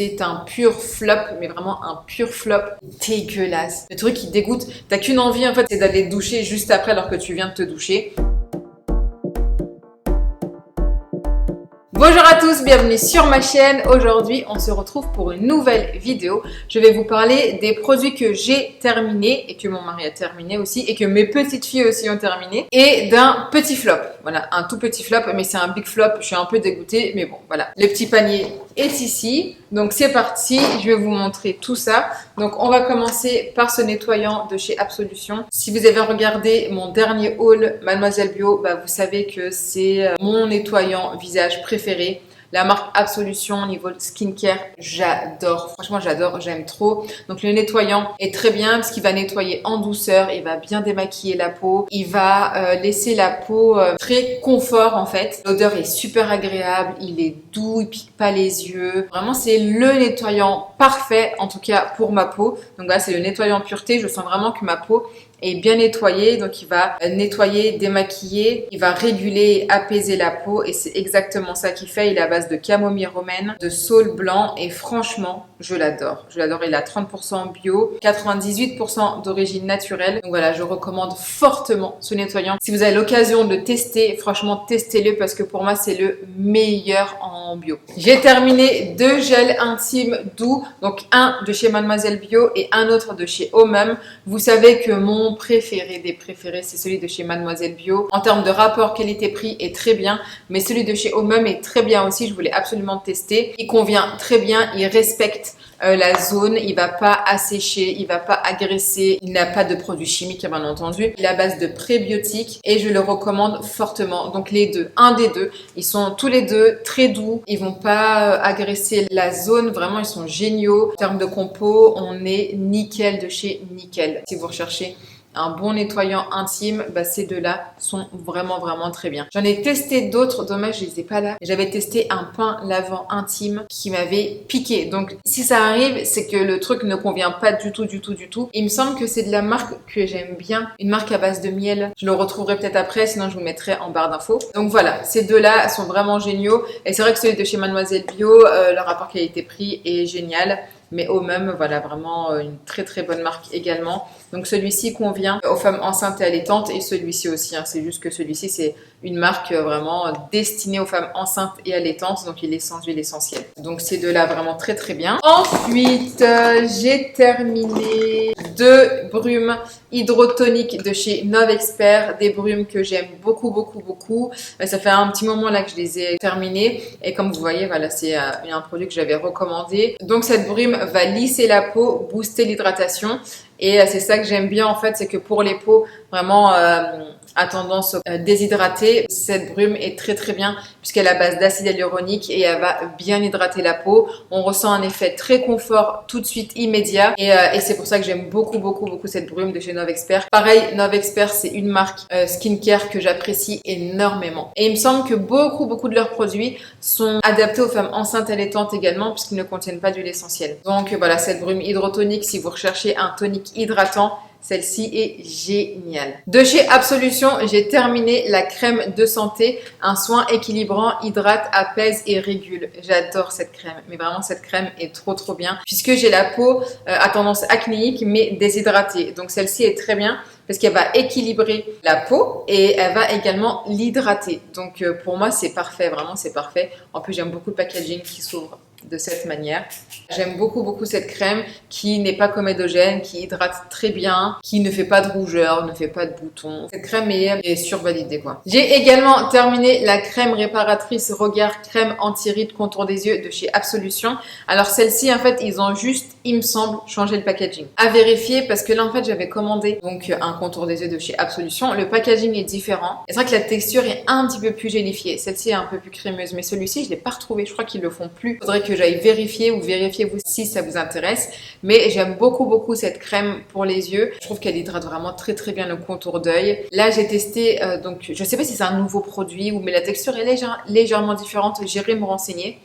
c'est un pur flop, mais vraiment un pur flop dégueulasse. Le truc qui dégoûte, t'as qu'une envie en fait, c'est d'aller te doucher juste après alors que tu viens de te doucher. Bonjour à tous, bienvenue sur ma chaîne. Aujourd'hui, on se retrouve pour une nouvelle vidéo. Je vais vous parler des produits que j'ai terminés et que mon mari a terminé aussi et que mes petites filles aussi ont terminé et d'un petit flop. Voilà, un tout petit flop, mais c'est un big flop. Je suis un peu dégoûtée, mais bon, voilà. Le petit panier est ici. Donc c'est parti, je vais vous montrer tout ça. Donc on va commencer par ce nettoyant de chez Absolution. Si vous avez regardé mon dernier haul Mademoiselle Bio, vous savez que c'est mon nettoyant visage préféré. La marque Absolution niveau skincare, j'adore. Franchement, j'adore, j'aime trop. Donc le nettoyant est très bien parce qu'il va nettoyer en douceur, il va bien démaquiller la peau, il va laisser la peau très confort en fait. L'odeur est super agréable, il est doux, il pique pas les yeux. Vraiment, c'est le nettoyant parfait en tout cas pour ma peau. Donc là, c'est le nettoyant pureté. Je sens vraiment que ma peau est bien nettoyé, donc il va nettoyer, démaquiller, il va réguler, apaiser la peau et c'est exactement ça qu'il fait. Il est à base de camomille romaine, de saule blanc et franchement, je l'adore. Je l'adore, il a 30% bio, 98% d'origine naturelle. Donc voilà, je recommande fortement ce nettoyant. Si vous avez l'occasion de le tester, franchement, testez-le parce que pour moi, c'est le meilleur en bio. J'ai terminé 2 gels intimes doux, donc un de chez Mademoiselle Bio et un autre de chez Omum. Vous savez que mon préféré des préférés, c'est celui de chez Mademoiselle Bio. En termes de rapport qualité-prix, est très bien, mais celui de chez Omum est très bien aussi. Je voulais absolument le tester. Il convient très bien, il respecte la zone, il va pas assécher, il va pas agresser, il n'a pas de produits chimiques bien entendu. Il est à base de prébiotiques et je le recommande fortement. Donc les deux, un des deux, ils sont tous les deux très doux, ils vont pas agresser la zone, vraiment ils sont géniaux. En termes de compo, on est nickel de chez nickel. Si vous recherchez un bon nettoyant intime, ces deux-là sont vraiment très bien. J'en ai testé d'autres, dommage je les ai pas là. J'avais testé un pain lavant intime qui m'avait piqué. Donc si ça arrive, c'est que le truc ne convient pas du tout. Il me semble que c'est de la marque que j'aime bien, une marque à base de miel. Je le retrouverai peut-être après, sinon je vous mettrai en barre d'infos. Donc voilà, ces deux-là sont vraiment géniaux. Et c'est vrai que celui de chez Mademoiselle Bio, le rapport qualité-prix est génial. Mais au même, voilà, vraiment une très bonne marque également. Donc celui-ci convient aux femmes enceintes et allaitantes et celui-ci aussi. C'est juste que celui-ci, c'est une marque vraiment destinée aux femmes enceintes et allaitantes. Donc il est sans huile essentielle. Donc ces deux-là, vraiment très bien. Ensuite, j'ai terminé 2 brumes hydrotoniques de chez Novexpert. Des brumes que j'aime beaucoup. Ça fait un petit moment là que je les ai terminées. Et comme vous voyez, voilà, c'est un produit que j'avais recommandé. Donc cette brume va lisser la peau, booster l'hydratation. Et c'est ça que j'aime bien en fait, c'est que pour les peaux vraiment à tendance déshydratée, cette brume est très bien puisqu'elle est à base d'acide hyaluronique et elle va bien hydrater la peau. On ressent un effet très confort tout de suite immédiat et c'est pour ça que j'aime beaucoup cette brume de chez Novexpert. Pareil, Novexpert c'est une marque skincare que j'apprécie énormément. Et il me semble que beaucoup de leurs produits sont adaptés aux femmes enceintes et allaitantes également puisqu'ils ne contiennent pas d'huile essentielle. Donc voilà, cette brume hydrotonique, si vous recherchez un tonique hydratant, celle-ci est géniale. De chez Absolution, j'ai terminé la crème de santé, un soin équilibrant, hydrate, apaise et régule. J'adore cette crème, mais vraiment cette crème est trop bien puisque j'ai la peau à tendance acnéique mais déshydratée. Donc celle-ci est très bien parce qu'elle va équilibrer la peau et elle va également l'hydrater. Donc pour moi, c'est parfait, vraiment c'est parfait. En plus, j'aime beaucoup le packaging qui s'ouvre de cette manière. J'aime beaucoup cette crème qui n'est pas comédogène, qui hydrate très bien, qui ne fait pas de rougeur, ne fait pas de boutons. Cette crème est survalidée quoi. J'ai également terminé la crème réparatrice Regard crème anti-rides contour des yeux de chez Absolution. Alors celle-ci en fait ils ont juste, il me semble, changé le packaging. À vérifier parce que là en fait j'avais commandé donc un contour des yeux de chez Absolution. Le packaging est différent. C'est vrai que la texture est un petit peu plus gélifiée. Celle-ci est un peu plus crémeuse mais celui-ci je l'ai pas retrouvé. Je crois qu'ils le font plus. Faudrait que j'aille vérifier ou vérifiez-vous si ça vous intéresse. Mais j'aime beaucoup cette crème pour les yeux. Je trouve qu'elle hydrate vraiment très bien le contour d'œil. Là, j'ai testé, donc je sais pas si c'est un nouveau produit ou mais la texture est légèrement différente. J'irai me renseigner.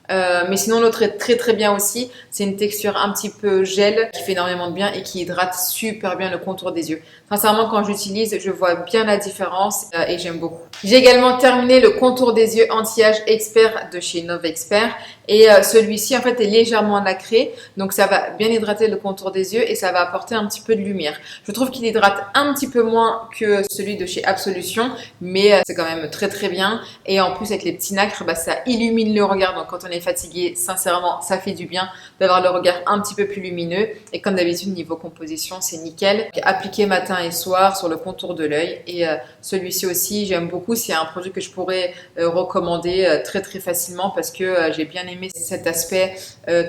Mais sinon l'autre est très très bien aussi. C'est une texture un petit peu gel qui fait énormément de bien et qui hydrate super bien le contour des yeux. Sincèrement, quand j'utilise, je vois bien la différence et j'aime beaucoup. J'ai également terminé le contour des yeux anti-âge expert de chez Novexpert. Et celui-ci en fait est légèrement nacré, donc ça va bien hydrater le contour des yeux et ça va apporter un petit peu de lumière. Je trouve qu'il hydrate un petit peu moins que celui de chez Absolution, mais c'est quand même très très bien. Et en plus avec les petits nacres, ça illumine le regard. Donc quand on est fatigué, sincèrement, ça fait du bien d'avoir le regard un petit peu plus lumineux. Et comme d'habitude, niveau composition, c'est nickel. Donc, appliqué matin et soir sur le contour de l'œil. Et celui-ci aussi, j'aime beaucoup. C'est un produit que je pourrais recommander très très facilement parce que j'ai bien aimé cet aspect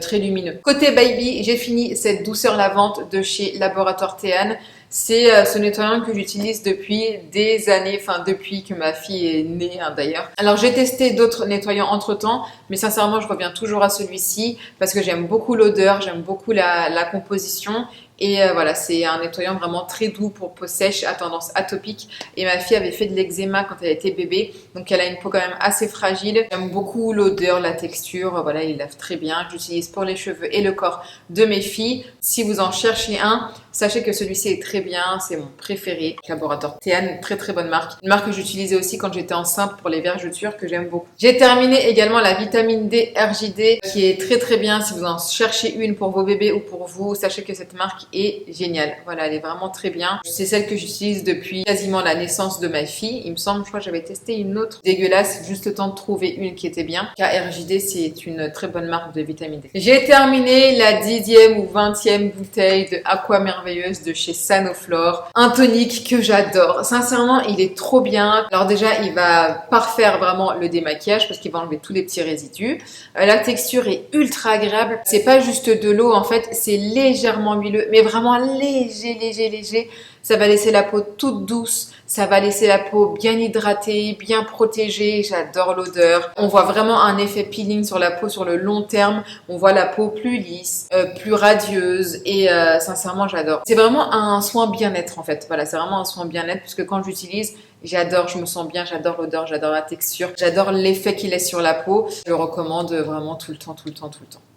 très lumineux. Côté baby, j'ai fini cette douceur lavante de chez Laboratoire Théane. C'est ce nettoyant que j'utilise depuis des années, enfin depuis que ma fille est née d'ailleurs. Alors j'ai testé d'autres nettoyants entre temps, mais sincèrement je reviens toujours à celui-ci parce que j'aime beaucoup l'odeur, j'aime beaucoup la composition. Et voilà, c'est un nettoyant vraiment très doux pour peau sèche à tendance atopique. Et ma fille avait fait de l'eczéma quand elle était bébé, donc elle a une peau quand même assez fragile. J'aime beaucoup l'odeur, la texture, voilà, il lave très bien. J'utilise pour les cheveux et le corps de mes filles. Si vous en cherchez un, sachez que celui-ci est très bien, c'est mon préféré. Laboratoire Théane, très très bonne marque. Une marque que j'utilisais aussi quand j'étais enceinte pour les vergetures, que j'aime beaucoup. J'ai terminé également la vitamine D RJD, qui est très très bien. Si vous en cherchez une pour vos bébés ou pour vous, sachez que cette marque est géniale. Voilà, elle est vraiment très bien. C'est celle que j'utilise depuis quasiment la naissance de ma fille. Il me semble, je crois que j'avais testé une autre dégueulasse, juste le temps de trouver une qui était bien. RJD, c'est une très bonne marque de vitamine D. J'ai terminé la 10e ou 20e bouteille de Aqua Merveilleuse de chez Sanoflore. Un tonique que j'adore. Sincèrement, il est trop bien. Alors déjà, il va parfaire vraiment le démaquillage parce qu'il va enlever tous les petits résidus. La texture est ultra agréable. C'est pas juste de l'eau en fait, c'est légèrement huileux, mais vraiment léger. Ça va laisser la peau toute douce, ça va laisser la peau bien hydratée, bien protégée. J'adore l'odeur. On voit vraiment un effet peeling sur la peau sur le long terme. On voit la peau plus lisse, plus radieuse et sincèrement, j'adore. C'est vraiment un soin bien-être en fait. Voilà, c'est vraiment un soin bien-être puisque quand j'utilise, j'adore, je me sens bien, j'adore l'odeur, j'adore la texture, j'adore l'effet qu'il laisse sur la peau. Je le recommande vraiment tout le temps.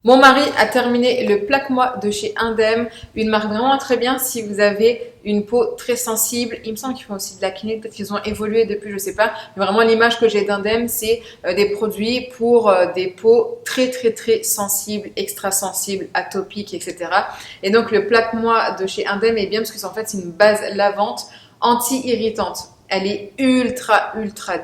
Mon mari a terminé le plaque-moi de chez Indem, une marque vraiment très bien si vous avez une peau très sensible. Il me semble qu'ils font aussi de l'acné, peut-être qu'ils ont évolué depuis, je sais pas. Mais vraiment l'image que j'ai d'Indem, c'est des produits pour des peaux très sensibles, extra sensibles, atopiques, etc. Et donc le plaque-moi de chez Indem est bien parce que c'est en fait c'est une base lavante anti-irritante. Elle est ultra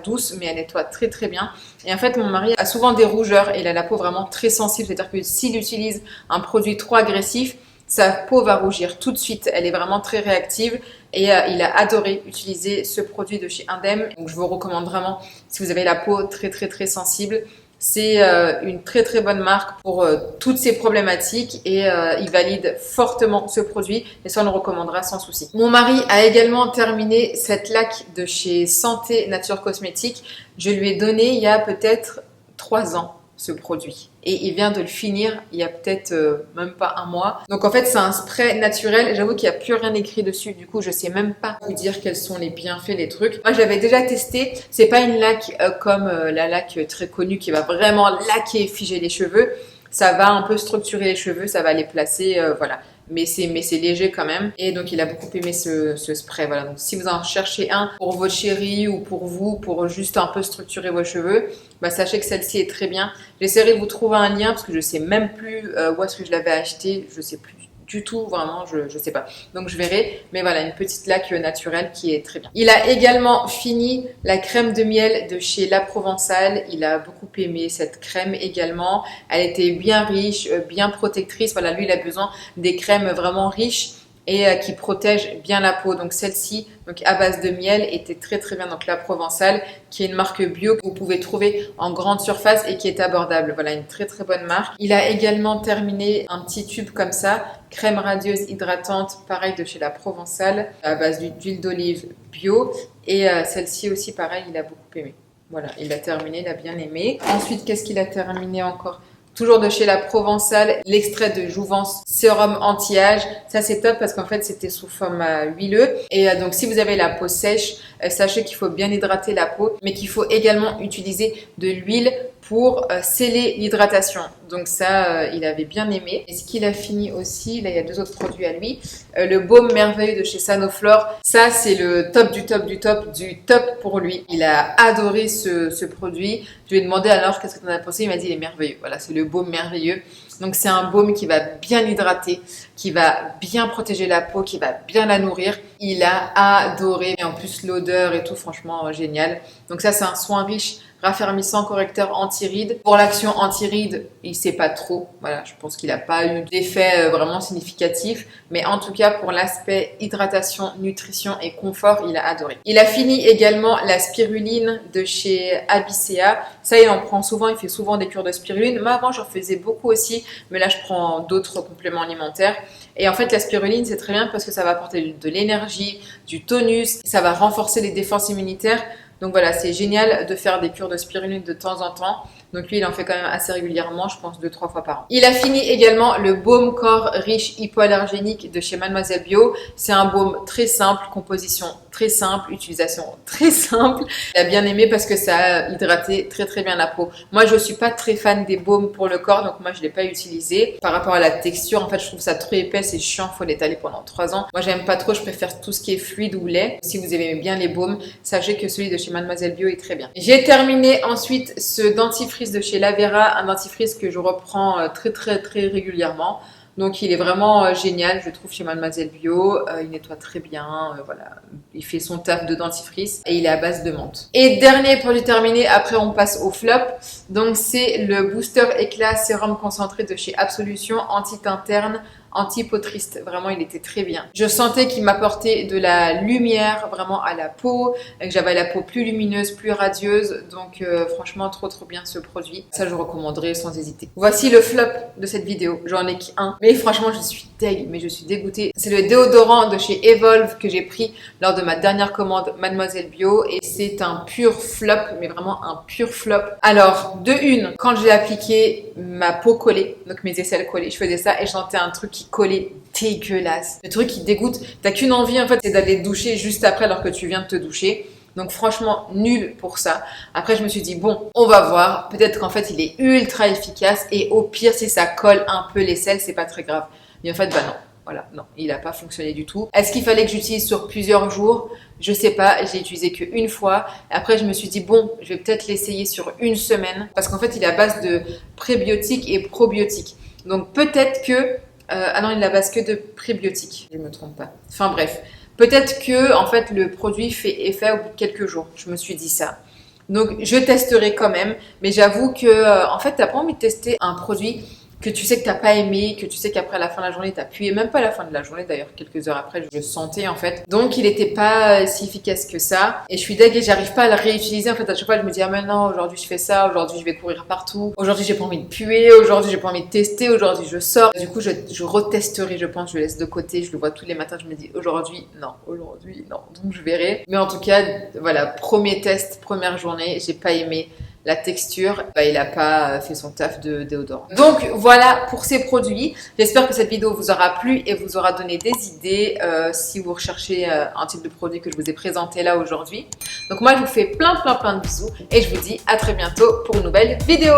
douce, mais elle nettoie très bien. Et en fait, mon mari a souvent des rougeurs et il a la peau vraiment très sensible. C'est-à-dire que s'il utilise un produit trop agressif, sa peau va rougir tout de suite. Elle est vraiment très réactive et il a adoré utiliser ce produit de chez Indem. Donc, je vous recommande vraiment si vous avez la peau très sensible. C'est une très bonne marque pour toutes ces problématiques et il valide fortement ce produit et ça on le recommandera sans souci. Mon mari a également terminé cette laque de chez Santé Nature Cosmétique. Je lui ai donné il y a peut-être 3 ans ce produit et il vient de le finir il y a peut-être même pas un mois. Donc en fait c'est un spray naturel. J'avoue qu'il n'y a plus rien écrit dessus, du coup je sais même pas vous dire quels sont les bienfaits, les trucs. Moi j'avais déjà testé, c'est pas une laque comme la laque très connue qui va vraiment laquer et figer les cheveux. Ça va un peu structurer les cheveux, ça va les placer, voilà. Mais c'est léger quand même. Et donc, il a beaucoup aimé ce spray. Voilà. Donc, si vous en cherchez un pour votre chérie ou pour vous, pour juste un peu structurer vos cheveux, sachez que celle-ci est très bien. J'essaierai de vous trouver un lien parce que je sais même plus où est-ce que je l'avais acheté. Je sais plus du tout, vraiment, je sais pas. Donc je verrai, mais voilà, une petite laque naturelle qui est très bien. Il a également fini la crème de miel de chez La Provençale. Il a beaucoup aimé cette crème également. Elle était bien riche, bien protectrice. Voilà, lui, il a besoin des crèmes vraiment riches et qui protègent bien la peau. Donc celle-ci, donc à base de miel, était très bien. Donc La Provençale, qui est une marque bio que vous pouvez trouver en grande surface et qui est abordable. Voilà, une très bonne marque. Il a également terminé un petit tube comme ça, crème radieuse hydratante, pareil de chez La Provençale, à base d'huile d'olive bio. Et celle-ci aussi, pareil, il a beaucoup aimé. Voilà, il a terminé, il a bien aimé. Ensuite, qu'est-ce qu'il a terminé encore ? Toujours de chez La Provençale, l'extrait de jouvence sérum anti-âge. Ça, c'est top parce qu'en fait, c'était sous forme huileux. Et donc, si vous avez la peau sèche, sachez qu'il faut bien hydrater la peau, mais qu'il faut également utiliser de l'huile pour sceller l'hydratation. Donc ça, il avait bien aimé. Et ce qu'il a fini aussi, là il y a 2 autres produits à lui, le baume merveilleux de chez Sanoflore. Ça c'est le top du top du top du top pour lui. Il a adoré ce produit. Je lui ai demandé alors qu'est-ce que tu en as pensé, il m'a dit il est merveilleux. Voilà, c'est le baume merveilleux. Donc c'est un baume qui va bien hydrater, qui va bien protéger la peau, qui va bien la nourrir. Il a adoré. Et en plus l'odeur et tout, franchement génial. Donc ça c'est un soin riche, raffermissant, correcteur anti-rides. Pour l'action anti-rides, il sait pas trop. Voilà, je pense qu'il n'a pas eu d'effet vraiment significatif. Mais en tout cas, pour l'aspect hydratation, nutrition et confort, il a adoré. Il a fini également la spiruline de chez Abicea. Ça, il en prend souvent. Il fait souvent des cures de spiruline. Moi, avant, j'en faisais beaucoup aussi. Mais là, je prends d'autres compléments alimentaires. Et en fait, la spiruline, c'est très bien parce que ça va apporter de l'énergie, du tonus. Ça va renforcer les défenses immunitaires. Donc voilà, c'est génial de faire des cures de spiruline de temps en temps. Donc lui, il en fait quand même assez régulièrement, je pense 2-3 fois par an. Il a fini également le baume corps riche hypoallergénique de chez Mademoiselle Bio. C'est un baume très simple, composition très simple, utilisation très simple. Il a bien aimé parce que ça a hydraté très très bien la peau. Moi, je suis pas très fan des baumes pour le corps, donc moi je l'ai pas utilisé. Par rapport à la texture, en fait, je trouve ça trop épais, c'est chiant, faut l'étaler pendant 3 ans. Moi, j'aime pas trop, je préfère tout ce qui est fluide ou lait. Si vous aimez bien les baumes, sachez que celui de chez Mademoiselle Bio est très bien. J'ai terminé ensuite ce dentifrice de chez Lavera, un dentifrice que je reprends très régulièrement. Donc il est vraiment génial, je trouve, chez Mademoiselle Bio. Il nettoie très bien, voilà. Il fait son taf de dentifrice et il est à base de menthe. Et dernier produit terminé, après on passe au flop. Donc c'est le Booster Éclat Sérum Concentré de chez Absolution, anti-teint terne, anti-peau triste. Vraiment, il était très bien. Je sentais qu'il m'apportait de la lumière vraiment à la peau, que j'avais la peau plus lumineuse, plus radieuse. Donc franchement, trop bien ce produit. Ça, je recommanderais sans hésiter. Voici le flop de cette vidéo. J'en ai qu'un. Mais franchement, je suis mais je suis dégoûtée. C'est le déodorant de chez Evolve que j'ai pris lors de ma dernière commande Mademoiselle Bio. Et c'est un pur flop, mais vraiment un pur flop. Alors, de une, quand je l'ai appliqué, ma peau collait. Donc mes aisselles collaient. Je faisais ça et je sentais un truc qui collait dégueulasse. Le truc qui dégoûte. T'as qu'une envie en fait, c'est d'aller te doucher juste après alors que tu viens de te doucher. Donc franchement, nul pour ça. Après, je me suis dit, bon, on va voir. Peut-être qu'en fait, il est ultra efficace. Et au pire, si ça colle un peu les selles, c'est pas très grave. Mais en fait, bah non. Voilà, non, il n'a pas fonctionné du tout. Est-ce qu'il fallait que j'utilise sur plusieurs jours? Je sais pas, j'ai utilisé qu'une fois. Après, je me suis dit, bon, je vais peut-être l'essayer sur une semaine. Parce qu'en fait, il est à base de prébiotiques et probiotiques. Donc peut-être que... ah non, il est à base que de prébiotiques. Je ne me trompe pas. Enfin bref. Peut-être que en fait le produit fait effet au bout de quelques jours. Je me suis dit ça. Donc je testerai quand même, mais j'avoue que en fait t'as pas envie de tester un produit que tu sais que t'as pas aimé, que tu sais qu'après la fin de la journée t'as pu, et même pas à la fin de la journée d'ailleurs, quelques heures après je le sentais en fait. Donc il était pas si efficace que ça, et je suis deg et j'arrive pas à le réutiliser en fait. À chaque fois je me dis ah maintenant aujourd'hui je fais ça, aujourd'hui je vais courir partout, aujourd'hui j'ai pas envie de puer, aujourd'hui j'ai pas envie de tester, aujourd'hui je sors. Du coup je retesterai, je pense, je le laisse de côté, je le vois tous les matins, je me dis aujourd'hui non, donc je verrai. Mais en tout cas voilà, premier test, première journée, j'ai pas aimé. La texture, bah, il n'a pas fait son taf de déodorant. Donc voilà pour ces produits. J'espère que cette vidéo vous aura plu et vous aura donné des idées si vous recherchez un type de produit que je vous ai présenté là aujourd'hui. Donc moi je vous fais plein de bisous et je vous dis à très bientôt pour une nouvelle vidéo.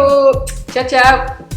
Ciao ciao.